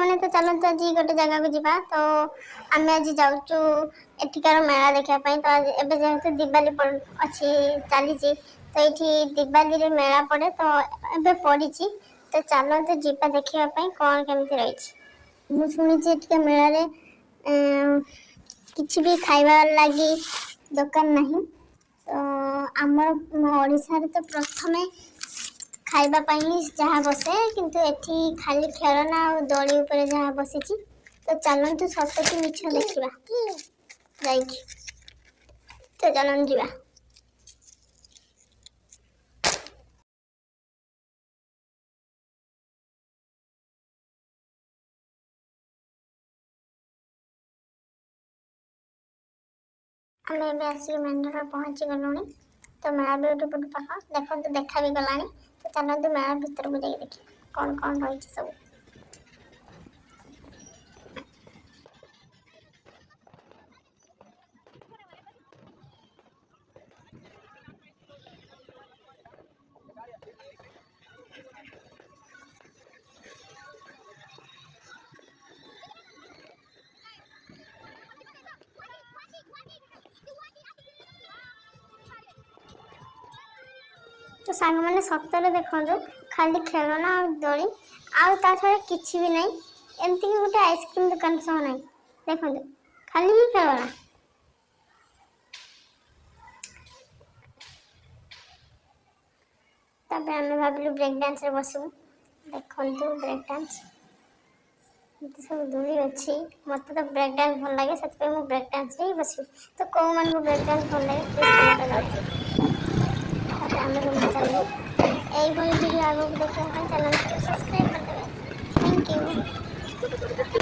मैंने तो चलते आज गोटे जगह को जीवा तो आम आज जाऊँ एठिकार मेला देखापी तो एवं जेहेतु दिवाली अच्छी चली तो ये दिवाली रे मेला पड़े तो ए पड़ी तो चलते जीवा देखापी कौन केमी रही मुझे मेला रे किसी भी खाइबा लगी दुकान नहीं तो आमर ओडिशा रे तो प्रथमे खाइबा जहाँ बसे किंतु एठी खाली खेलना और दड़ी ऊपर जहाँ बसी तो चलतु सत कि मिछ देखा जाइए तो चलन जीवा आम आसिक मेला पहुँची गलुणी तो मेला भी गोटे पाख देख तो देखा भी गला तो चलते मेला भर को जाइए देखिए कौन कौन रही सब तो सांग मैंने सतरे देखो खाली खेलना और दड़ी आउ छड़ा किसी भी नहीं एमती गोटे आइसक्रीम दुकान सह नहीं देखो खाली ही खेलना तब आम भाविलु ब्रेक डांस रे बसु देखु ब्रेक डांस सब दूरी अच्छी मत तो ब्रेक डांस भल लगे से ब्रेक डांस रे बस तो कौ मान ब्रेक डांस भल लगे प्लीज वीडियो आगे देखा चैनल सब्सक्राइब कर देवे थैंक यू।